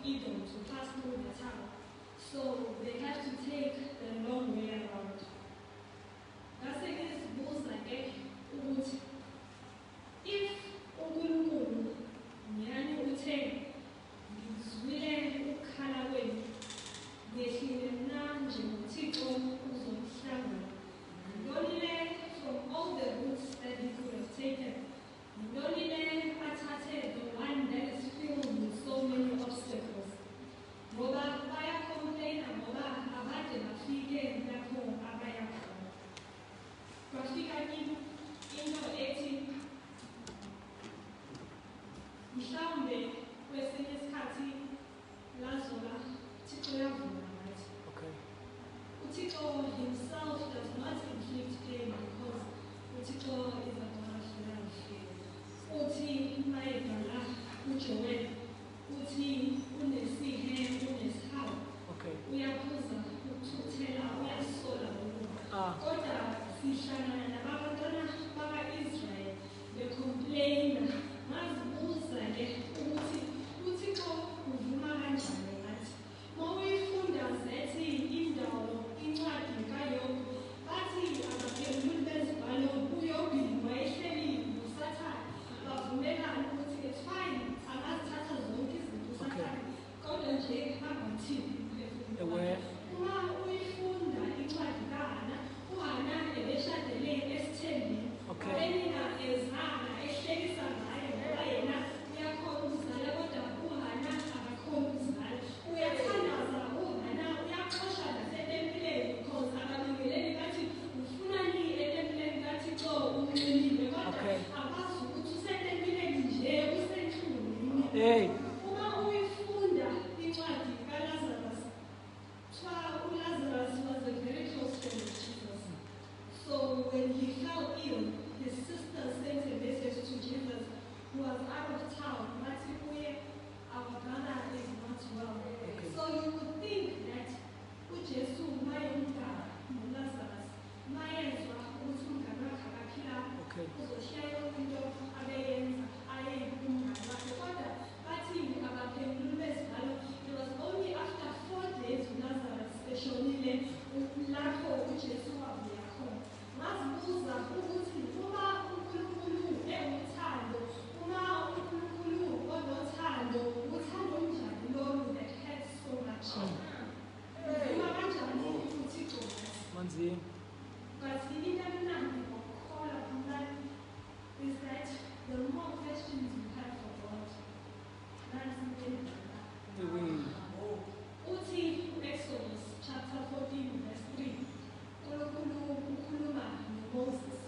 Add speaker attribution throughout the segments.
Speaker 1: Edom to pass through the town. So they have to take the long way around. Ngase ngizibuza-ke ukuthi if uNkulunkulu nyani uthe ngizwile ukukhala kwenu ngehlile mna njengoThixo uzomhlangana, yintoni le from all the routes that he could have taken, yintoni le athathe the one that is filled with so many obstacles? Ngoba bayacomplaina ngoba abade bafike lapho abaya khona. Kwafika kimi into ethi mhlawumbe kwesinye isikhathi lazola uThixo uyavuma ngathi.
Speaker 2: Okay.
Speaker 1: uThixo himself does not inflict pain because uThixo is a God of fear. Uthi mayedala uJoel uthi unesihe unesihawu.
Speaker 2: Okay.
Speaker 1: Uyaphuza ukuthuthela uyasola umoya.
Speaker 2: Ah.
Speaker 1: Kodwa sihlangana nabantwana baka-Israyeli becomplaina. Ngazibuza-ke ukuthi uThixo uvuma kanjani ngathi. Uma uyifunda zethi indawo incwadi kaYobe bathi abaphenduli bezibhalo uYobe wayehleli noSathane bavumelana ukuthi it's fine angazithatha zonke izinto uSathane kodwa nje angathini umphefumulo wakhe. Uma uyifunda incwadi kaHana, uHana ebeshadele esithembini.
Speaker 2: Okay.
Speaker 1: Wayenina ezana ehlekisa ngaye ngoba yena uyakhona ukuzala kodwa uHana akakhoni ukuzala. Uyathandaza uHana uyaxosha nasetempileni because ababingeleli bathi ufunani etempileni kaThixo unxilile kodwa
Speaker 2: Okay.
Speaker 1: akwazi ukuthi usetempileni nje usenhlungwini.
Speaker 2: Hey.
Speaker 1: Uma uyifunda incwadi kaLazarus, kuthiwa uLazarus was a very close friend of Jesus. So when he fell ill, his sister sent a message to Jesus, who was out of town. Bathi kuye, our brother is not well.
Speaker 2: Okay.
Speaker 1: So you would think that uJesu mayemdala noLazarus mayezwa ukuthi umngane wakhe akaphilanga,
Speaker 2: Okay.
Speaker 1: uzoshiya yonke into abeyenza aye kumngane wakhe. Kodwa bathi abaphenduli bezibhalo, it was only after 4 days uLazarus eshonile lapho uJesu wabuya khona. Ngazibuza ukuthi uma uNkulunkulu ewuthando, uma uNkulunkulu onothando, uthando njani lolu that had so much? Uma kanjani uThixo ngathi?
Speaker 2: Manzini.
Speaker 1: But into emnandi ngokukholwa phakathi is that the more questions you have for God, that's impendula.
Speaker 2: Ewe.
Speaker 1: Uthi Exodus chapter 14 verse 3, uNkulunkulu ukhuluma noMoses.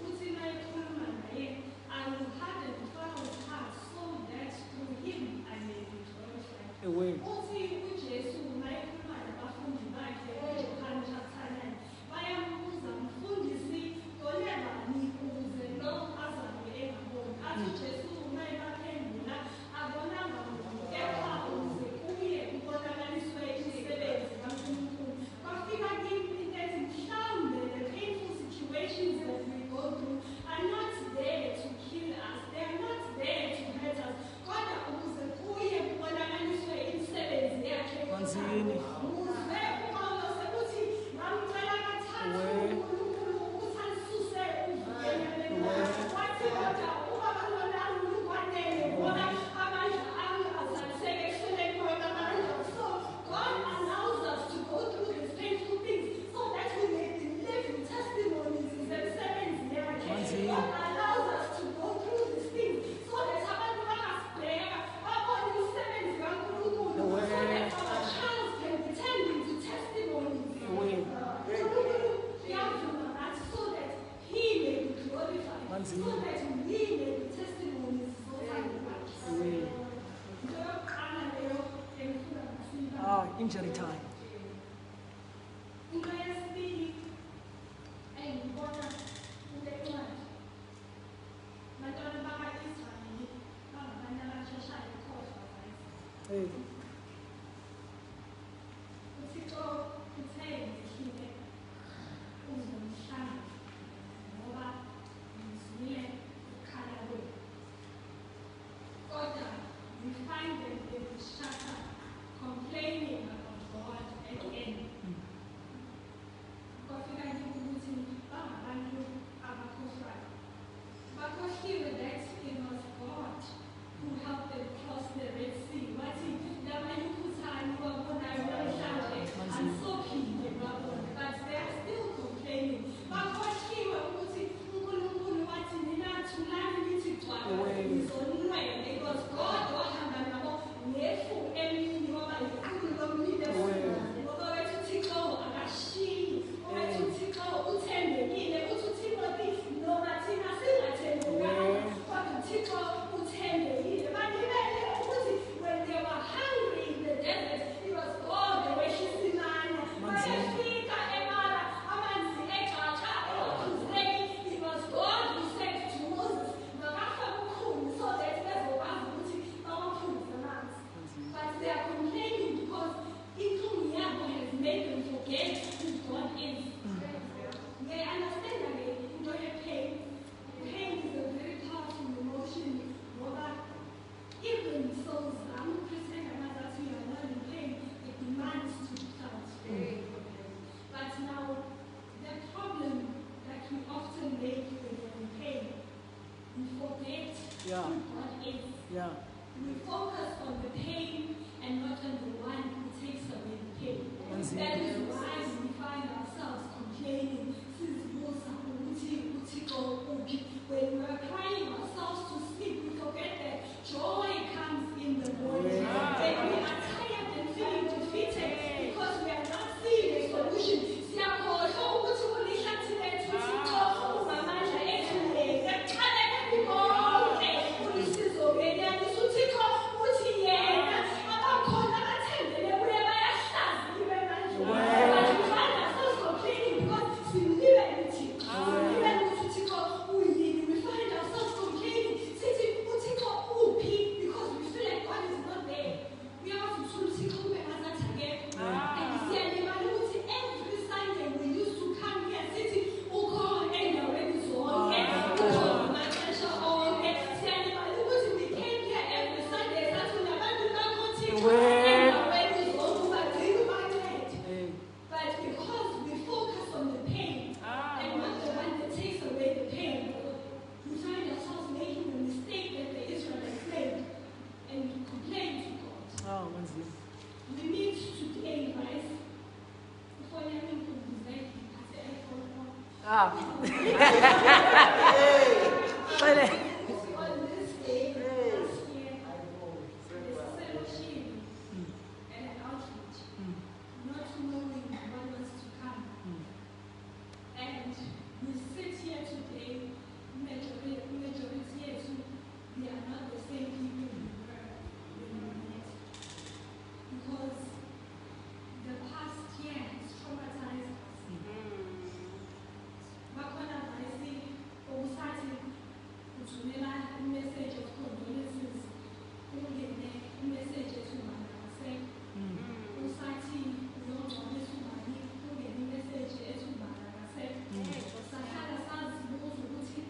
Speaker 1: Uthi uma ekhuluma naye, I will harden Pharaoh's heart so that through him I may be glorified.
Speaker 2: Ewe.
Speaker 1: Uthi uJesu uma ekhuluma nabafundi bakhe eJohane chapter 9, bayambuza mfundisi, yona bani ukuze lo azalwe engaboni? Athi uJesu uma ebaphendula abonanga muntu kepha ukuze kuye kubonakaliswe imisebenzi kaNkulunkulu. Kwafika kimi into ethi mhlawumbe the painful situations that we go through are not there to kill us, they are not there to hurt us, kodwa ukuze kuye kubonakaliswe imisebenzi yakhe.
Speaker 2: Manzini.
Speaker 1: Uzwe uPawulos ukuthi ngamcela kathathu uNkulunkulu ukuthi alisuse uvukelo. Wathi kodwa ubaba lona ungukwanele ngoba amandla ami azaliseke ekusweleni kwakhe amandla. So God allows us to go through these painful things so that we may be living testimonies zemisebenzi yakhe.
Speaker 2: Manzini.
Speaker 1: God allows us to go through these things so that abantu bangasibheka babone imisebenzi kaNkulunkulu, so that our trials can be turned into testimonies.
Speaker 2: Ewe.
Speaker 1: uNkulunkulu uyavuma ngathi so that he may be glorified,
Speaker 2: Manzini.
Speaker 1: so that we may be testimonies zothando lwakhe.
Speaker 2: Ewe.
Speaker 1: Into yokuqala leyo engifuna ngasiba.
Speaker 2: Ah, injury time.
Speaker 1: Into yesibili engibona kule ncwadi, abantwana baka-Israyeli bangabantu abasheshayo ukukhohlwa guys.
Speaker 2: Hey.
Speaker 1: uThixo uthe ngehlile uzomhlanga ngoba ngizwile ukukhala kwenu. Kodwa we find them they will shut up forget
Speaker 2: Yeah.
Speaker 1: who God is.
Speaker 2: Yeah.
Speaker 1: We focus on the pain and not on the one who takes away the pain.
Speaker 2: Once
Speaker 1: That is
Speaker 2: again.
Speaker 1: why we find ourselves complaining. When we are crying ourselves to sleep, we forget that joy comes in the morning.
Speaker 2: Yeah.
Speaker 1: When we are tired and feeling defeated because we are not seeing a solution, siyakhohlwa ukuthi ulihlathi lethu uThixo ungamandla ethu yena. Xakeke konke ulisizo ngenyaniso uThixo uthi yena abakhona abathembele kuye bayahlaziwe manje. But we find ourselves complaining because simlibe uThixo. Simlibe ukuthi uThixo uyini. We find ourselves complaining sithi uThixo uphi because we feel like God is not there. Uyazi ukuthi uThixo ube ngazathi akekho. And siyalimala ukuthi every Sunday we used to come here sithi ukhona endaweni zonke. Ukhona maxesha onke. Siyalimala ukuthi we came here every Sunday sathi unabantu bakho uThixo endaweni zonke ubagcina ubancede.
Speaker 2: Hey.
Speaker 1: But because we focus on the pain and not the one that takes away the pain, we find ourselves making the mistake that the Israelites made and we complain to God.
Speaker 2: Oh, once again.
Speaker 1: We need today, guys, before you have to say,
Speaker 2: Ah.
Speaker 1: on this day, last year, there's a fellowship and an outreach, not knowing what was to come. And we sit here today, majority yethu, we are not the same people we were when we met. Because the past year has traumatized us. Bakhona bayisi okusathi uthumela i-message of condolences, ungene i-message ethi umama akasekho. Usathi uyongcwabisa umama, ungene i-message ethi umama akasekho. Sahlala sazibuza ukuthi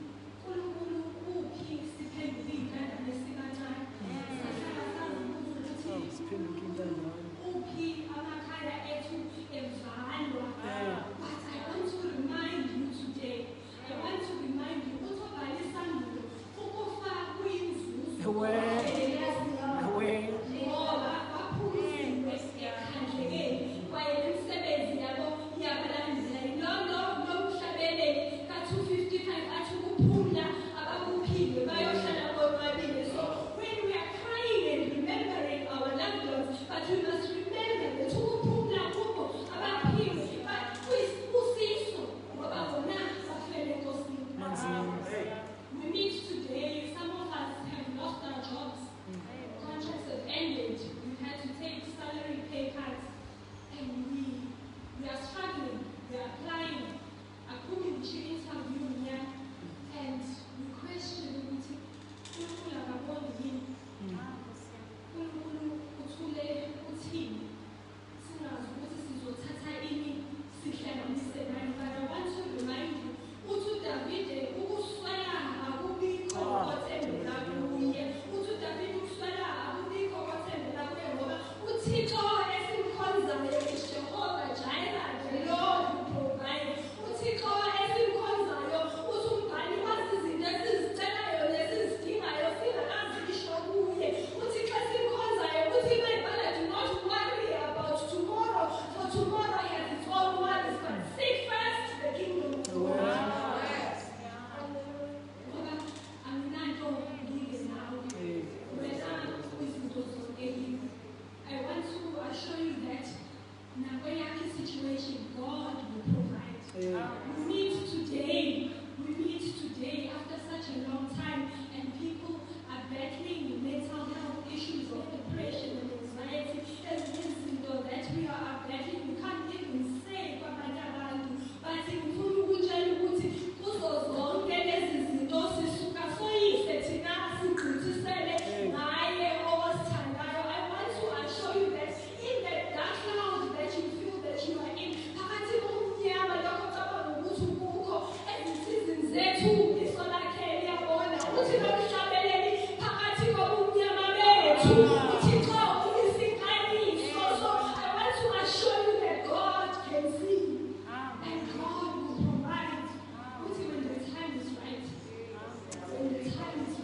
Speaker 1: uNkulunkulu uphi siphendule iy'nkandane esikancane. Sahlala sazibuza
Speaker 2: Oh,
Speaker 1: ukuthi
Speaker 2: spinning king down.
Speaker 1: uphi amakhaya ethu evalwa. But I want to remind you today, I want to remind you ukuthi obhalisandulo ukufa kuyinzuzo.
Speaker 2: Away.
Speaker 1: Ngoba baphulusiwe ekhandlekeni kwaye imisebenzi yabo iyabalandela. Lo mhlabeleli ka-255 athi ukuphumla abakuphile bayohlala bonwabile. So when we are crying and remembering our loved ones, but we must remember that ukuphumla kubo abaphile usizo ngoba bona bafele enkosini. We meet today, some of us have lost our jobs. Contracts have ended. We've had to take salary pay cuts. And we are struggling. We are applying. Akumi ngisho interview here. And we question ukuthi uNkulunkulu akaboni yini? uNkulunkulu uthule uthini? Singazi ukuthi sizothatha ini sihlanganise nani. But I want to remind you uthi uDavide ukuswela akubikho othembela kuye. Uthi uDavide ukuswela akubikho othembela kuye ngoba uThixo esimkhonzayo is Jehovah Jireh, the Lord who provides. uThixo esimkhonzayo uthi umbhali wazi izinto esizicelayo nesizidingayo singakazi ngisho kuye. uThixo esimkhonzayo uthi mayibhala, do not worry about tomorrow, for tomorrow has its own worries, but seek first the kingdom of God. Ngoba anginanto ngingenawo. Wena izinto zonke kimi. I want to assure you that nakweyakho situation, God will provide. We meet today after such a long time, and people are battling with mental health issues of depression and anxiety. As izinto that we are battling, we can't even say kwabanye abantu. But ngifuna ukutshela ukuthi kuzo zonke lezi zinto sisuka soyise thina sigqithisele ngaye owasithandayo. I want to assure you that in the dark cloud that you feel that you are in, phakathi komnyama lokho cabanga ukuthi ukukho ezinsizini zethu iso lakhe liyabona ukuthi lo mhlabeleli phakathi kobumnyama bethu uThixo uyisiqaniso. So I want to assure you that God can see and God will provide. Ukuthi when the time is right, when the time is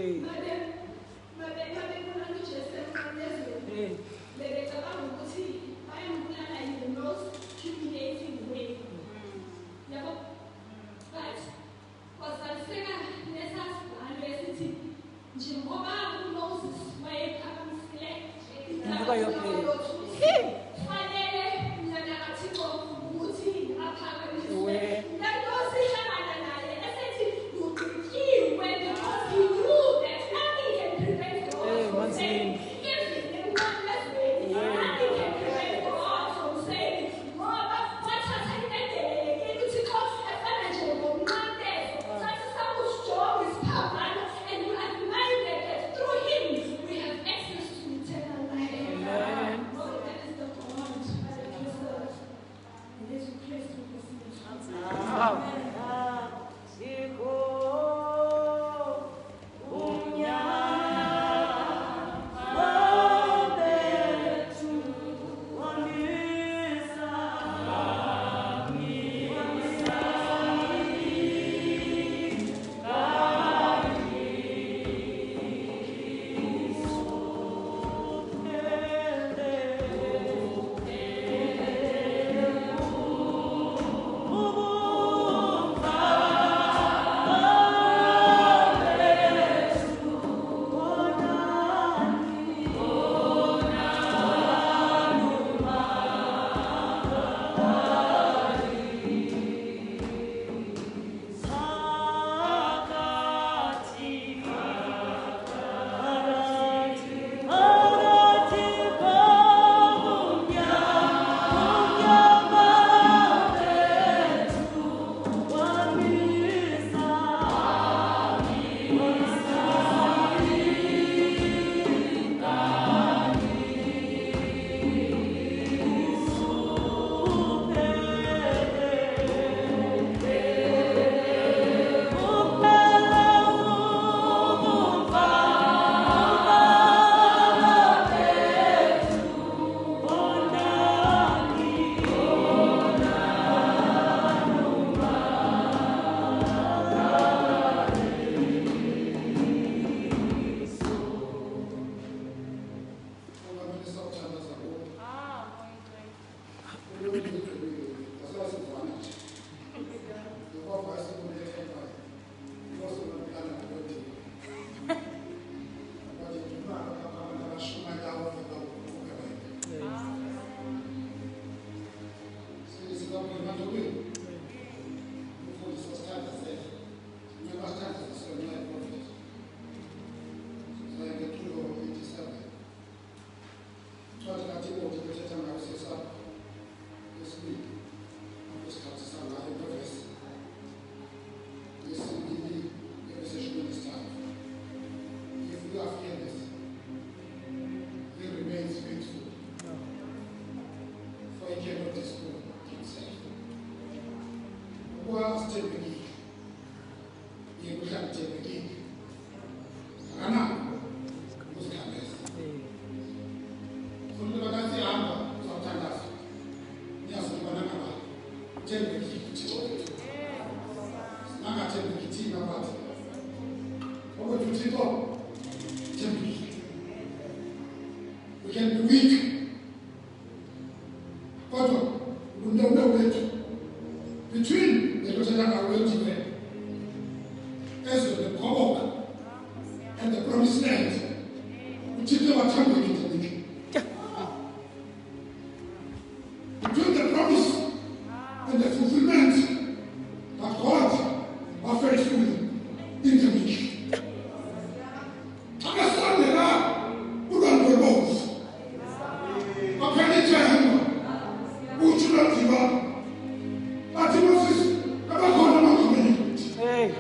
Speaker 2: Hey. Hey.
Speaker 1: In the most humiliating way. But wasaseka nesasibhalo esithi njengoba uMoses wayephakamisile
Speaker 2: Indaba yokuphila.
Speaker 1: fanele mnyana kaThixo ukuthi aphakamise
Speaker 2: Uwe.
Speaker 1: lento sihlangana naye esithi ugqikiwe because he knew that nothing can prevent God from saying even in one less way nothing can prevent God from saying ngoba wathatha indlela yokuthixo efana nje ngomnqantezo sathi sakusijonga isiphambano and you are reminded that through him we have access to eternal life.
Speaker 2: Amen.
Speaker 1: Oh, that is the God that we serve. Yesu Kristu Mwokozi.
Speaker 2: Wow.
Speaker 3: We can be weak, but we don't know it. Between the Lord and will today, as the Kobok and the promised land, which is never temple in the week. Between the promise and the fulfillment that God are faithful in the week. Understand the law, who don't know both.
Speaker 2: Hey.
Speaker 3: Hey.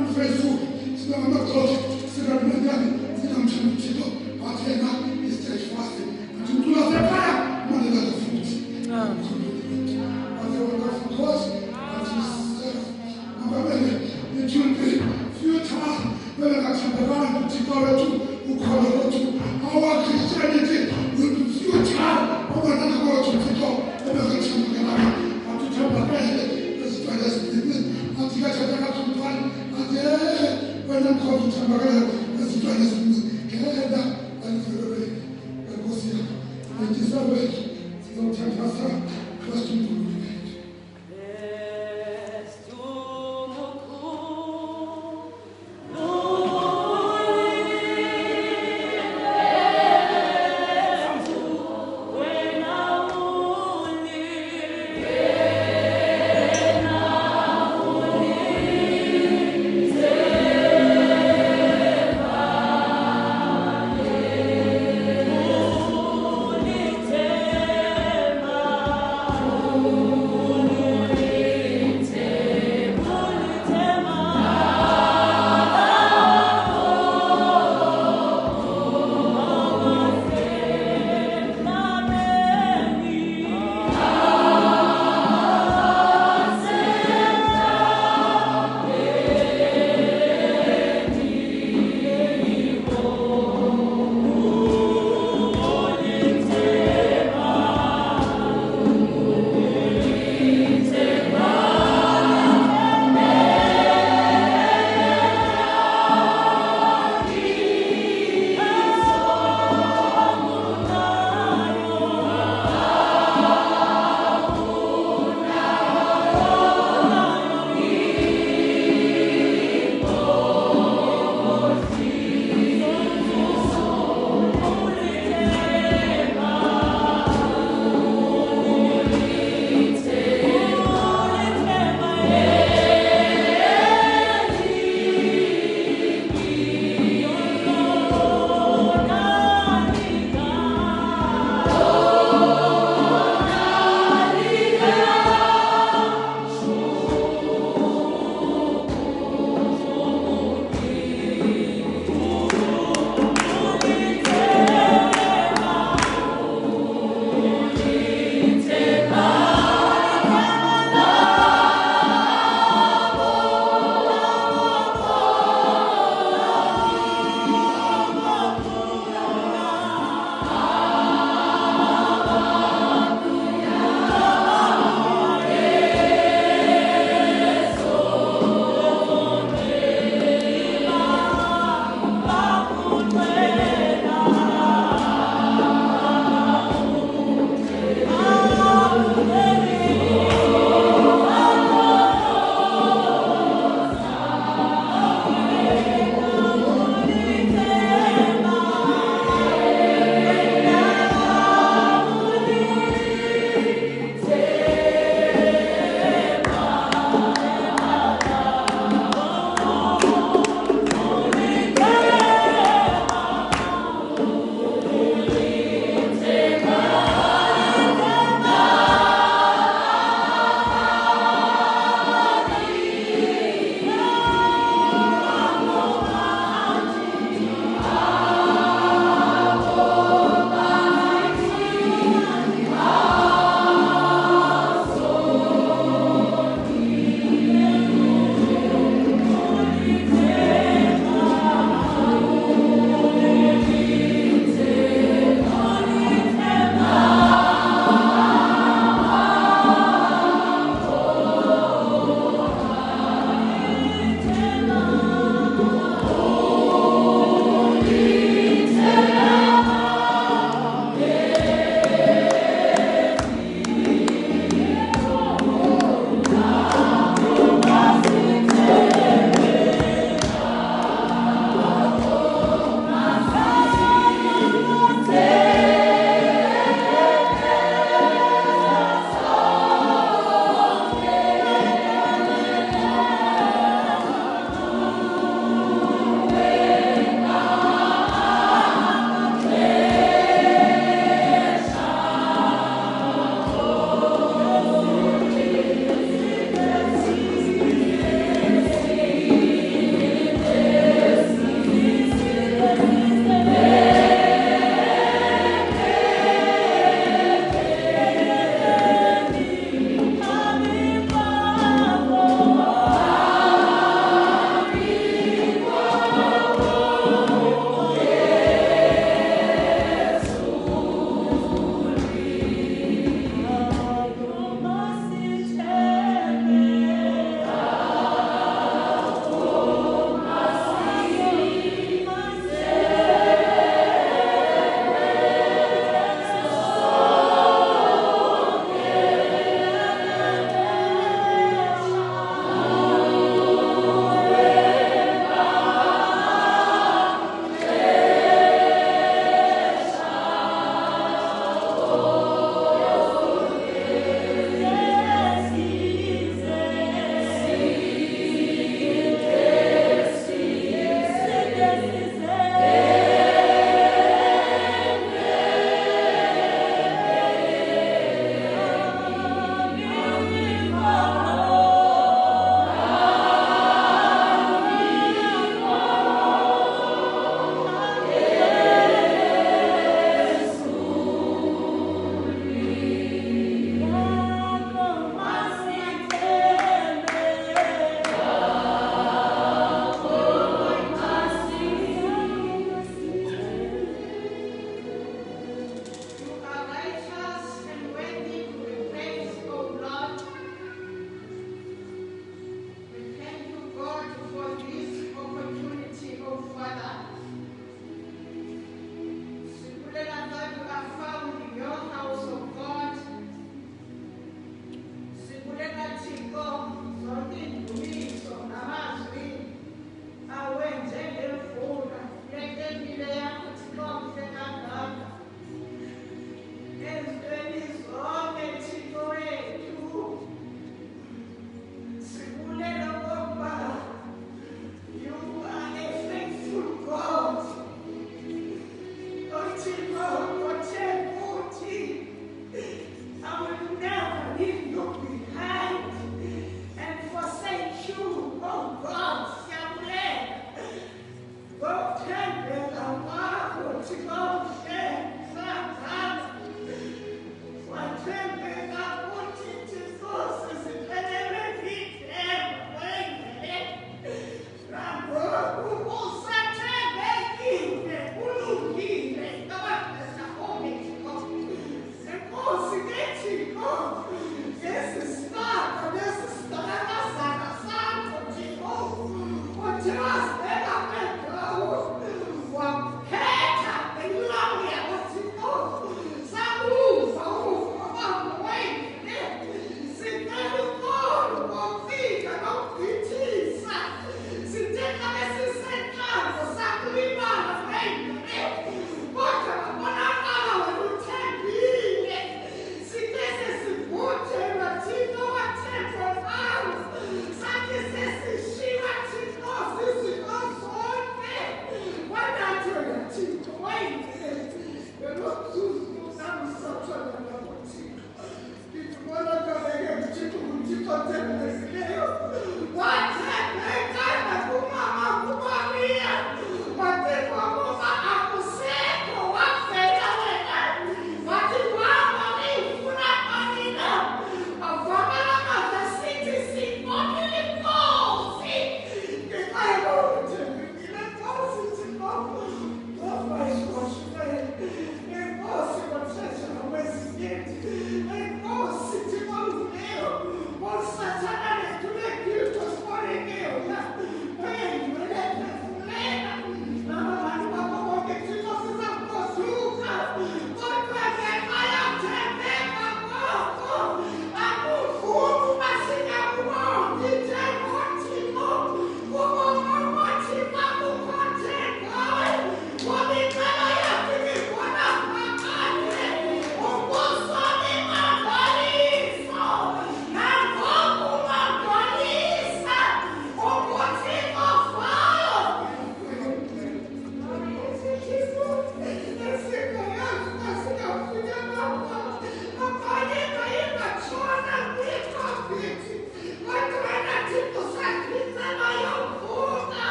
Speaker 3: Unfaithful. It's not enough.